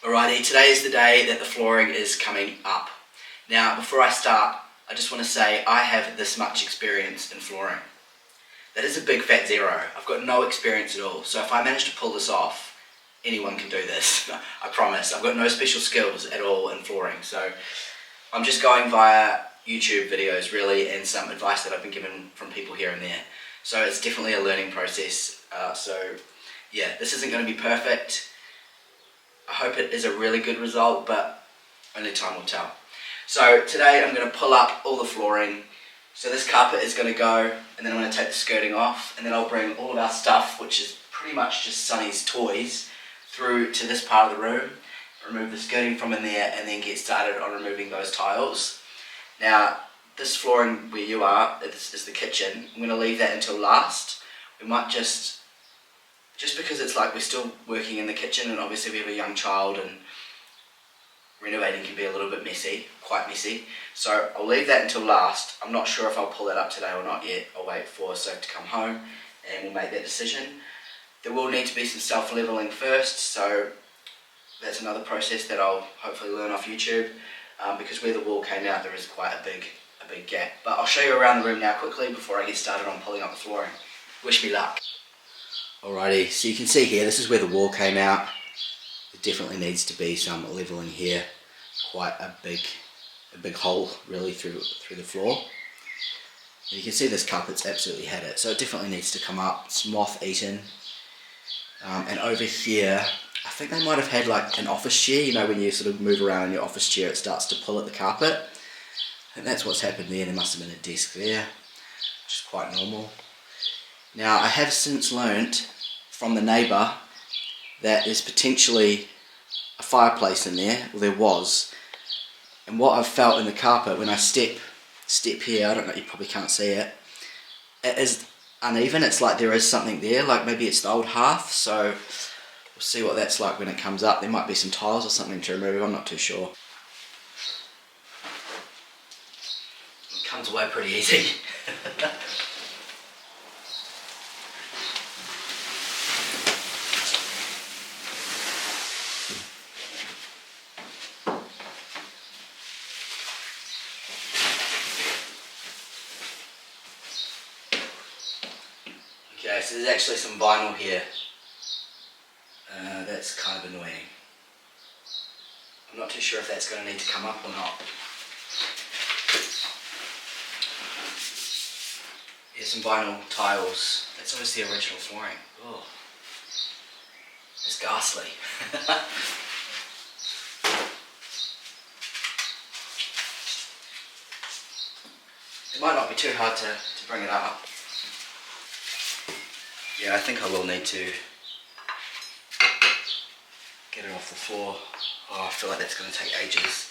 Alrighty, today is the day that the flooring is coming up. Now, before I start, I just want to say I have this much experience in flooring. That is a big fat zero. I've got no experience at all. So if I manage to pull this off, anyone can do this. I promise. I've got no special skills at all in flooring. So I'm just going via YouTube videos really, and some advice that I've been given from people here and there. So it's definitely a learning process. So yeah, this isn't going to be perfect. I hope it is a really good result, but only time will tell. So today I'm going to pull up all the flooring. So this carpet is going to go, and then I'm going to take the skirting off, and then I'll bring all of our stuff, which is pretty much just Sunny's toys, through to this part of the room, remove the skirting from in there, and then get started on removing those tiles. Now, this flooring where you are is the kitchen. I'm going to leave that until last. We might just because it's like we're still working in the kitchen, and obviously we have a young child and renovating can be a little bit messy, quite messy. So I'll leave that until last. I'm not sure if I'll pull that up today or not yet. I'll wait for Soph to come home and we'll make that decision. There will need to be some self-leveling first, so that's another process that I'll hopefully learn off YouTube, because where the wall came out there is quite a big gap. But I'll show you around the room now quickly before I get started on pulling up the flooring. Wish me luck. Alrighty, so you can see here, this is where the wall came out. There definitely needs to be some leveling here. Quite a big hole really through the floor. And you can see this carpet's absolutely had it, so it definitely needs to come up. It's moth eaten. And over here, I think they might have had like an office chair. You know, when you sort of move around in your office chair, it starts to pull at the carpet. I think that's what's happened there. There must have been a desk there, which is quite normal. Now, I have since learnt from the neighbour that there's potentially a fireplace in there. Well, there was. And what I've felt in the carpet when I step here, I don't know, you probably can't see it, it is uneven. It's like there is something there, like maybe it's the old hearth. So we'll see what that's like when it comes up. There might be some tiles or something to remove, I'm not too sure. It comes away pretty easy. Okay, so there's actually some vinyl here. That's kind of annoying. I'm not too sure if that's going to need to come up or not. Here's some vinyl tiles. That's obviously the original flooring. Oh, it's ghastly. It might not be too hard to bring it up. Yeah, I think I will need to get it off the floor. Oh, I feel like that's going to take ages.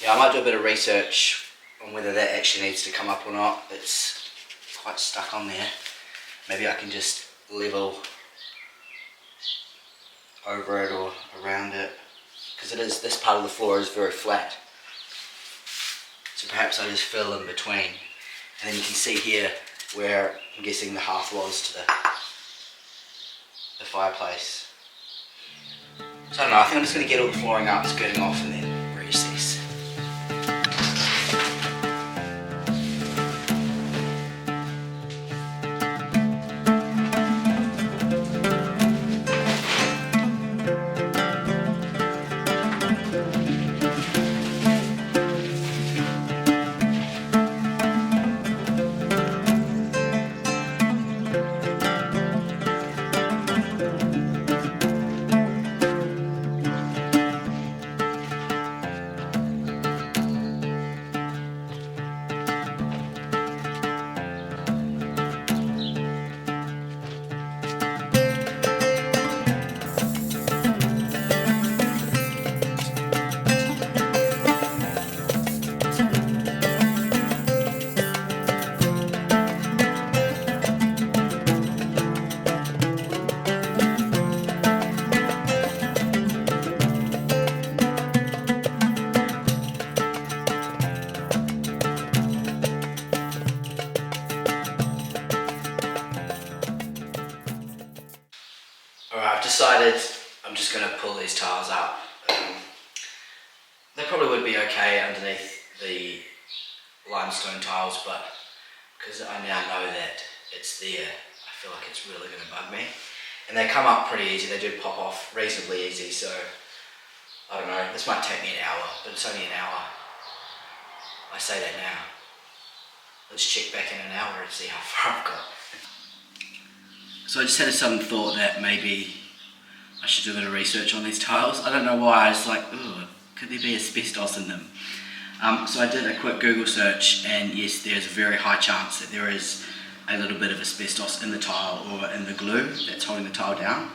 Yeah, I might do a bit of research on whether that actually needs to come up or not. It's quite stuck on there. Maybe I can just level over it or around it, because this part of the floor is very flat. So perhaps I just fill in between, and then you can see here where I'm guessing the hearth was to the fireplace. So I don't know, I think I'm just going to get all the flooring up, skirting off, and then reassess. I've decided I'm just going to pull these tiles up. They probably would be okay underneath the limestone tiles, but because I now know that it's there, I feel like it's really going to bug me. And they come up pretty easy, they do pop off reasonably easy, so I don't know, this might take me an hour, but it's only an hour. I say that now. Let's check back in an hour and see how far I've got. So I just had a sudden thought that maybe I should do a bit of research on these tiles. I don't know why, I was like, ooh, could there be asbestos in them? So I did a quick Google search, and yes, there's a very high chance that there is a little bit of asbestos in the tile or in the glue that's holding the tile down.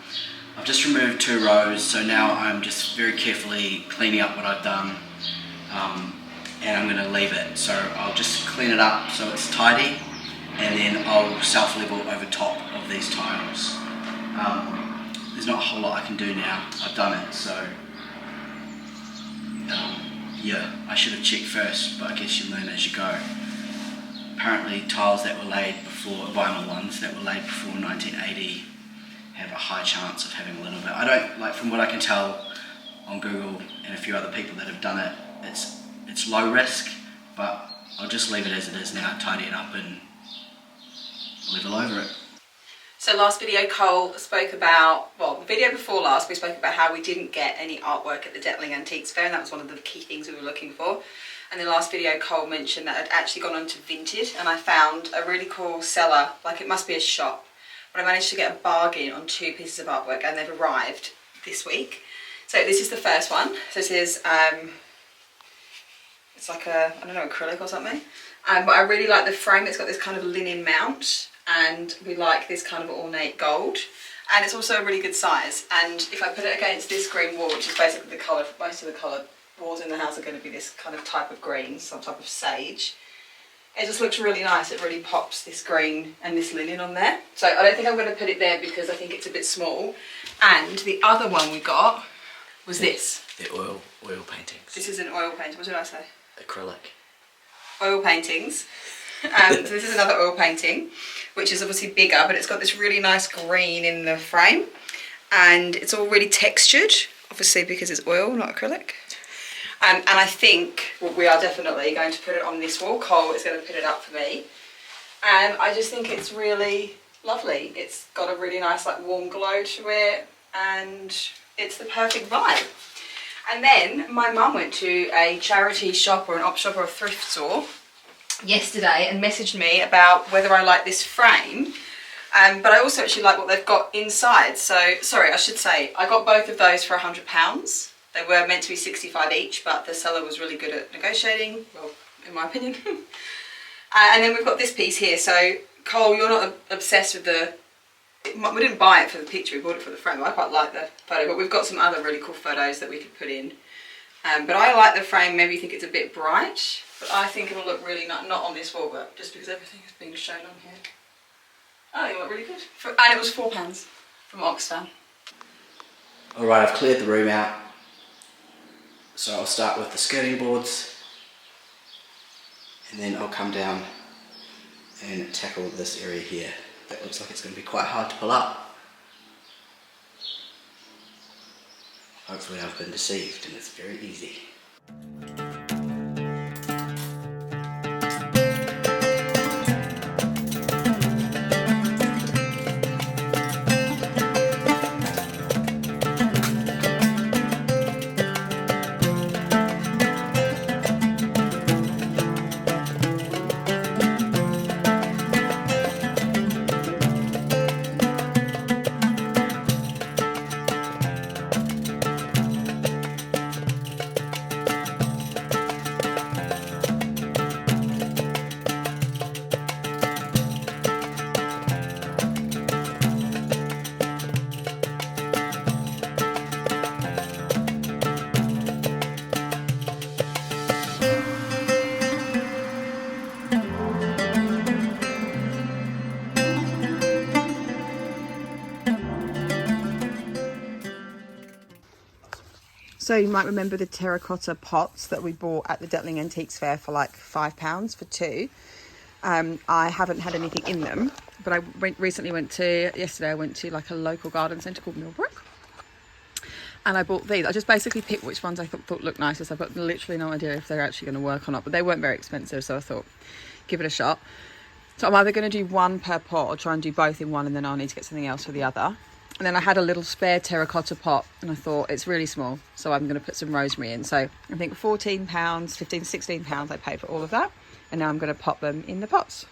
I've just removed 2 rows, so now I'm just very carefully cleaning up what I've done, and I'm going to leave it. So I'll just clean it up so it's tidy, and then I'll self-level over top of these tiles. There's not a whole lot I can do now, I've done it, so yeah, I should have checked first, but I guess you learn as you go. Apparently tiles that were laid before, vinyl ones that were laid before 1980 have a high chance of having a little bit. I don't, like, from what I can tell on Google and a few other people that have done it, it's low risk, but I'll just leave it as it is now, tidy it up and level over it. So last video Cole spoke about, well, the video before last we spoke about how we didn't get any artwork at the Detling Antiques Fair, and that was one of the key things we were looking for. And the last video Cole mentioned that I'd actually gone on to Vinted, and I found a really cool seller, like it must be a shop, but I managed to get a bargain on 2 pieces of artwork, and they've arrived this week. So this is the first one. So this is, it's like a, I don't know, acrylic or something. But I really like the frame. It's got this kind of linen mount, and we like this kind of ornate gold, and it's also a really good size. And if I put it against this green wall, which is basically the colour, most of the colour walls in the house are going to be this kind of type of green, some type of sage, it just looks really nice. It really pops this green and this linen on there. So I don't think I'm going to put it there because I think it's a bit small. And the other one we got was this. The oil paintings. This is an oil painting. What did I say? Acrylic. Oil paintings. So this is another oil painting, which is obviously bigger, but it's got this really nice green in the frame, and it's all really textured, obviously because it's oil, not acrylic. And I think we are definitely going to put it on this wall. Cole is going to put it up for me, and I just think it's really lovely. It's got a really nice, like, warm glow to it, and it's the perfect vibe. And then my mum went to a charity shop or an op shop or a thrift store yesterday and messaged me about whether I like this frame, but I also actually like what they've got inside. So, sorry, I should say, I got both of those for £100. They were meant to be 65 each, but the seller was really good at negotiating, well, in my opinion. And then we've got this piece here. So, Cole, you're not obsessed with the, we didn't buy it for the picture, we bought it for the frame. I quite like the photo, but we've got some other really cool photos that we could put in. But I like the frame. Maybe you think it's a bit bright, but I think it'll look really nice, not on this wall, but just because everything is being shown on here. I think it looked really good. And it was £4 from Oxfam. Alright, I've cleared the room out. So I'll start with the skirting boards, and then I'll come down and tackle this area here. That looks like it's going to be quite hard to pull up. Hopefully I've been deceived and it's very easy. So you might remember the terracotta pots that we bought at the Detling Antiques Fair for like £5 for 2. I haven't had anything in them, but yesterday I went to like a local garden centre called Millbrook, and I bought these. I just basically picked which ones I thought looked nicest. I've got literally no idea if they're actually going to work or not, but they weren't very expensive, so I thought, give it a shot. So I'm either going to do one per pot or try and do both in one, and then I'll need to get something else for the other. And then I had a little spare terracotta pot, and I thought it's really small, so I'm going to put some rosemary in. So I think £14, £15, £16 I paid for all of that, and now I'm going to pop them in the pots.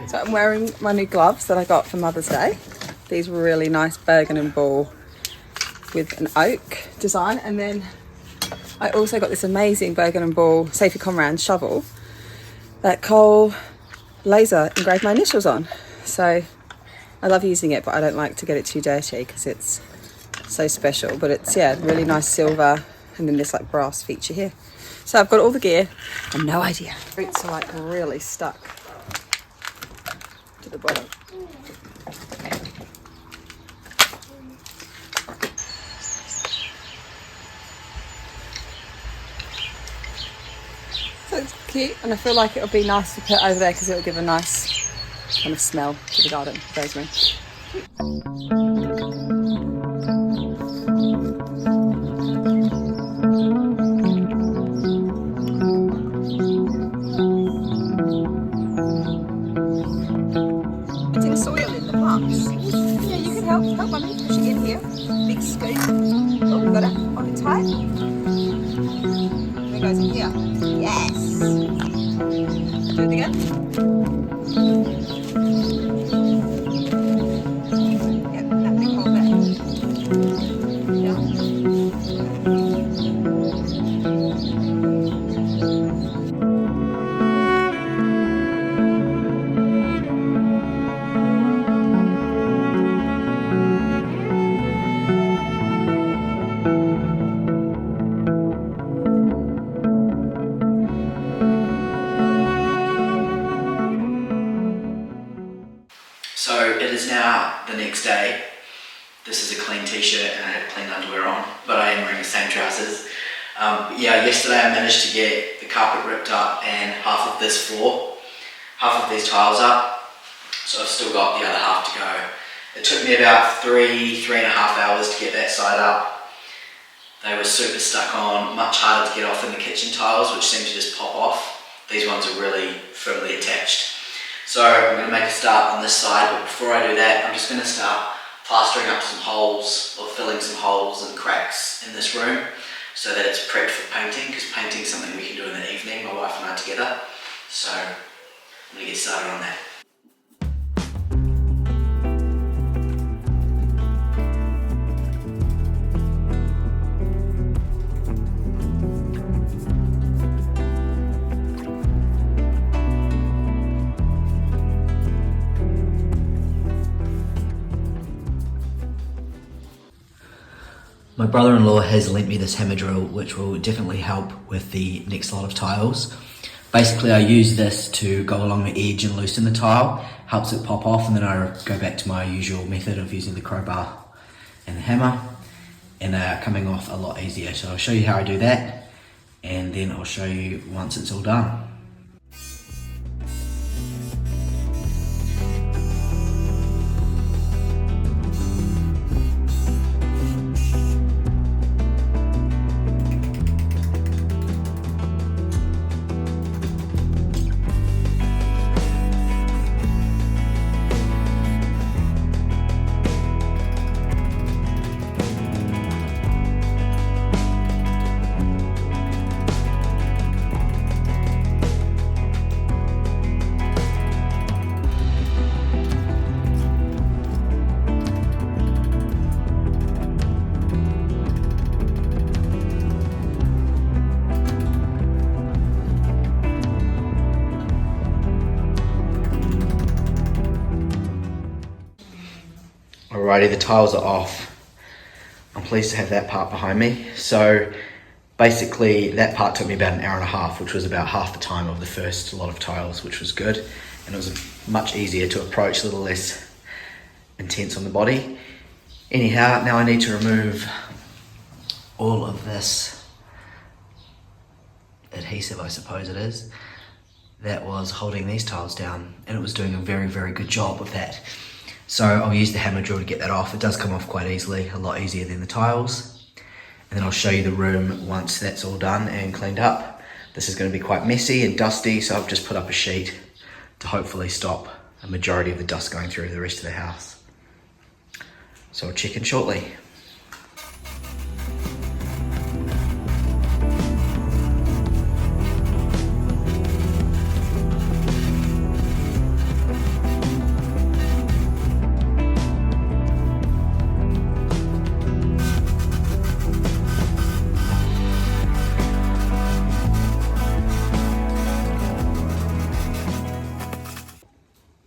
So I'm wearing my new gloves that I got for Mother's Day. These really nice Bergen and Ball with an oak design, and then I also got this amazing Bergen and Ball Safety Comrade shovel that Cole laser engraved my initials on. So I love using it, but I don't like to get it too dirty because it's so special. But it's, yeah, really nice silver, and then this like brass feature here. So I've got all the gear and no idea. Roots are like really stuck to the bottom. So it's cute, and I feel like it'll be nice to put over there because it'll give a nice kind of smell to the garden. Rosemary. Putting soil in the plants. Yeah, you can help Mummy pushing in here. Big scoop. Oh, we got it on it tight. It goes in here. Yes. Do it again. Yep, that big hole there. Yeah. So it is now the next day. This is a clean t-shirt and I have clean underwear on, but I am wearing the same trousers. Yeah, yesterday I managed to get the carpet ripped up and half of this floor, half of these tiles up, so I've still got the other half to go. It took me about 3.5 hours to get that side up. They were super stuck on, much harder to get off than the kitchen tiles, which seem to just pop off. These ones are really firmly attached. So I'm going to make a start on this side, but before I do that, I'm just going to start plastering up some holes, or filling some holes and cracks in this room, so that it's prepped for painting, because painting is something we can do in the evening, my wife and I together. So I'm going to get started on that. My brother-in-law has lent me this hammer drill, which will definitely help with the next lot of tiles. Basically, I use this to go along the edge and loosen the tile, helps it pop off, and then I go back to my usual method of using the crowbar and the hammer, and they are coming off a lot easier. So I'll show you how I do that, and then I'll show you once it's all done. Alrighty, the tiles are off. I'm pleased to have that part behind me. So basically that part took me about an hour and a half, which was about half the time of the first lot of tiles, which was good. And it was much easier to approach, a little less intense on the body. Anyhow, now I need to remove all of this adhesive, I suppose it is, that was holding these tiles down, and it was doing a very, very good job of that. So I'll use the hammer drill to get that off. It does come off quite easily, a lot easier than the tiles. And then I'll show you the room once that's all done and cleaned up. This is going to be quite messy and dusty, so I've just put up a sheet to hopefully stop a majority of the dust going through the rest of the house. So I'll check in shortly.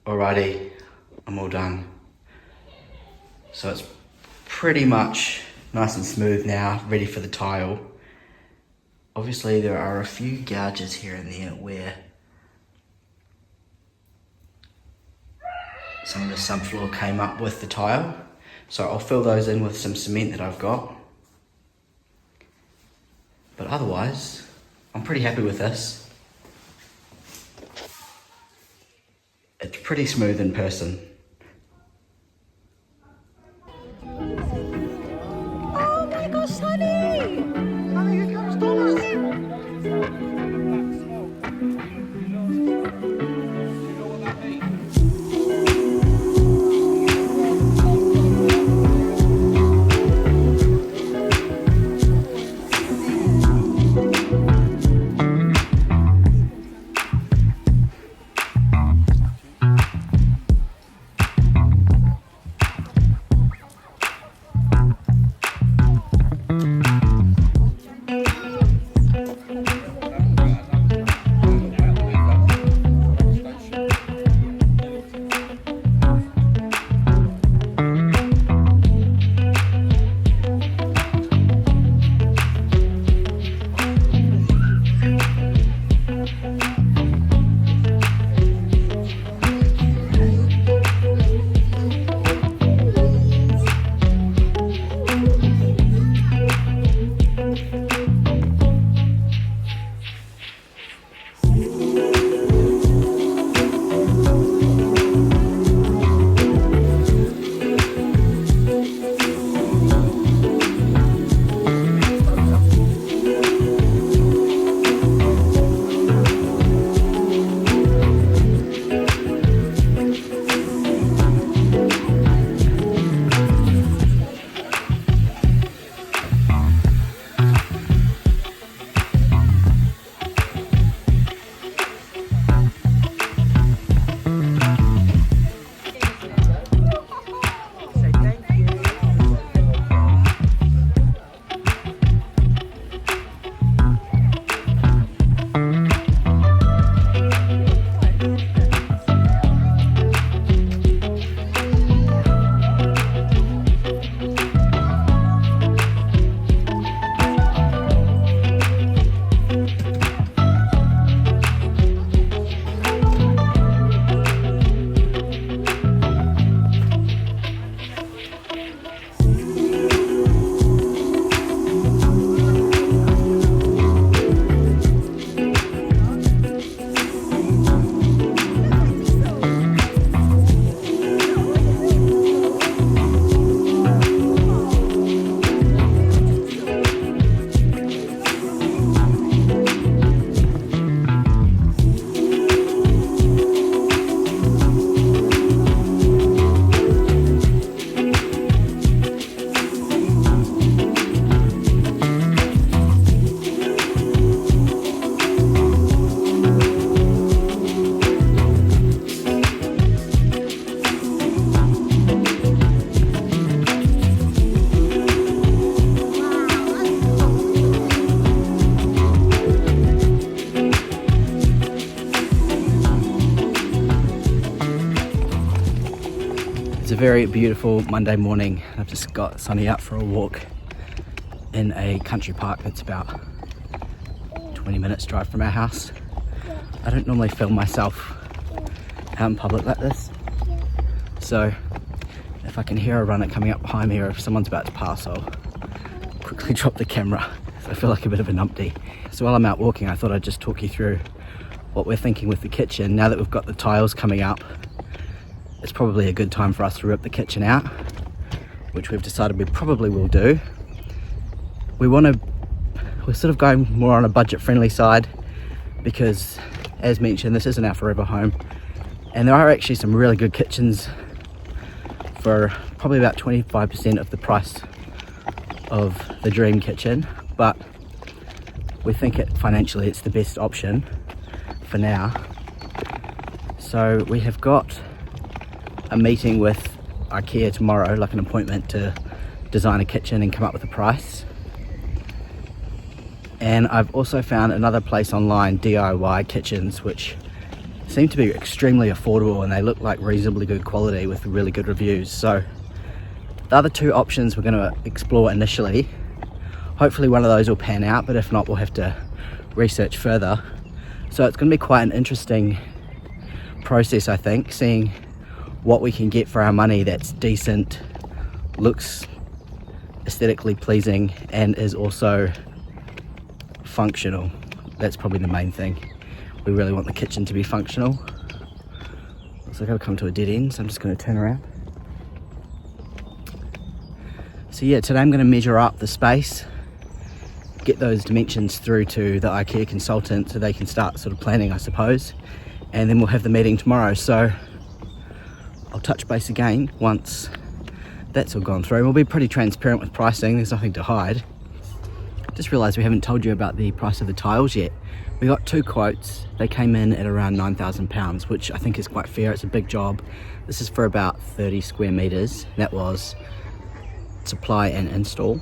Alrighty, I'm all done. So it's pretty much nice and smooth now, ready for the tile. Obviously there are a few gouges here and there where some of the subfloor came up with the tile. So I'll fill those in with some cement that I've got. But otherwise, I'm pretty happy with this. It's pretty smooth in person. Oh my gosh, honey! Honey, here comes Thomas! It's a very beautiful Monday morning. I've just got Sonny out for a walk in a country park that's about 20 minutes drive from our house. I don't normally film myself out in public like this, so if I can hear a runner coming up behind me or if someone's about to pass, I'll quickly drop the camera. So I feel like a bit of a numpty. So while I'm out walking, I thought I'd just talk you through what we're thinking with the kitchen. Now that we've got the tiles coming up, it's probably a good time for us to rip the kitchen out, which we've decided we probably will do. We're sort of going more on a budget friendly side because, as mentioned, this isn't our forever home, and there are actually some really good kitchens for probably about 25% of the price of the dream kitchen, but we think financially it's the best option for now. So we have got a meeting with IKEA tomorrow, like an appointment to design a kitchen and come up with a price. And I've also found another place online, DIY kitchens, which seem to be extremely affordable, and they look like reasonably good quality with really good reviews. So the other two options we're going to explore initially. Hopefully one of those will pan out, but if not, we'll have to research further. So it's going to be quite an interesting process, I think, seeing what we can get for our money that's decent, looks aesthetically pleasing, and is also functional. That's probably the main thing. We really want the kitchen to be functional. So I've got to come to a dead end, so I'm just going to turn around. So yeah, today I'm going to measure up the space, get those dimensions through to the IKEA consultant so they can start sort of planning, I suppose, and then we'll have the meeting tomorrow. So I'll touch base again once that's all gone through. We'll be pretty transparent with pricing, there's nothing to hide. Just realised we haven't told you about the price of the tiles yet. We got two quotes. They came in at around £9,000, which I think is quite fair. It's a big job. This is for about 30 square metres. That was supply and install.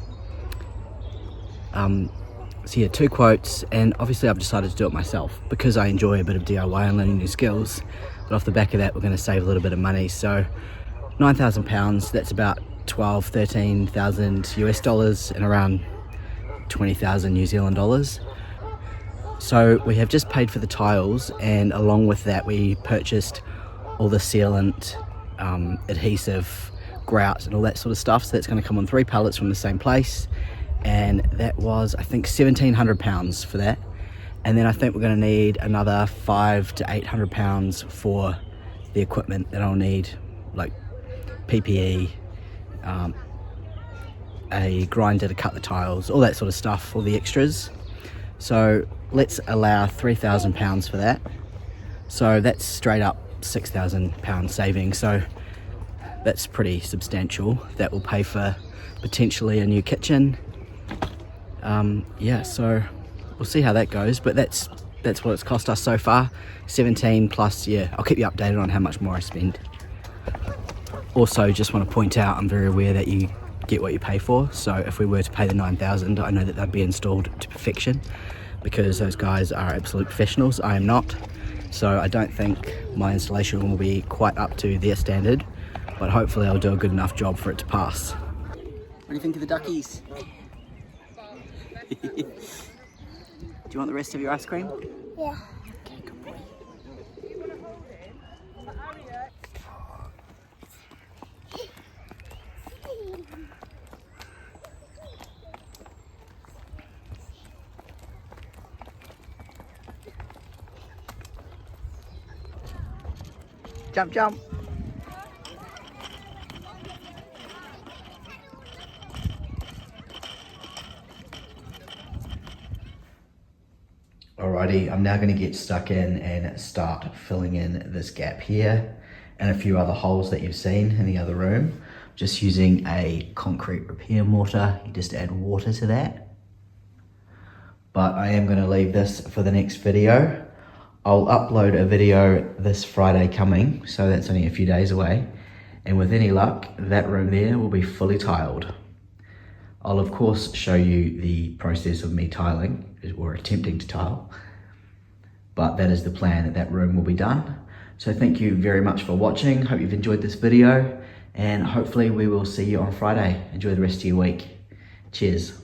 So yeah, two quotes, and obviously I've decided to do it myself because I enjoy a bit of DIY and learning new skills. But off the back of that, we're going to save a little bit of money. So £9,000, that's about 13,000 US dollars and around 20,000 New Zealand dollars. So we have just paid for the tiles, and along with that we purchased all the sealant, adhesive, grout and all that sort of stuff. So that's going to come on 3 pallets from the same place, and that was, I think, £1,700 for that. And then I think we're going to need another £500 to £800 for the equipment that I'll need, like PPE, a grinder to cut the tiles, all that sort of stuff, all the extras. So let's allow £3,000 for that. So that's straight up £6,000 saving. So that's pretty substantial. That will pay for potentially a new kitchen. Yeah, so we'll see how that goes, but that's what it's cost us so far. 17 plus, yeah, I'll keep you updated on how much more I spend. Also, just want to point out, I'm very aware that you get what you pay for. So if we were to pay the 9,000, I know that they'd be installed to perfection because those guys are absolute professionals. I am not. So I don't think my installation will be quite up to their standard, but hopefully I'll do a good enough job for it to pass. What do you think of the duckies? Do you want the rest of your ice cream? Yeah. Okay, good boy. Jump, jump. Alrighty, I'm now going to get stuck in and start filling in this gap here and a few other holes that you've seen in the other room. Just using a concrete repair mortar, you just add water to that. But I am going to leave this for the next video. I'll upload a video this Friday coming, so that's only a few days away. And with any luck, that room there will be fully tiled. I'll of course show you the process of me tiling, or attempting to tile. But that is the plan, that room will be done. So thank you very much for watching. Hope you've enjoyed this video, and hopefully we will see you on Friday. Enjoy the rest of your week. Cheers.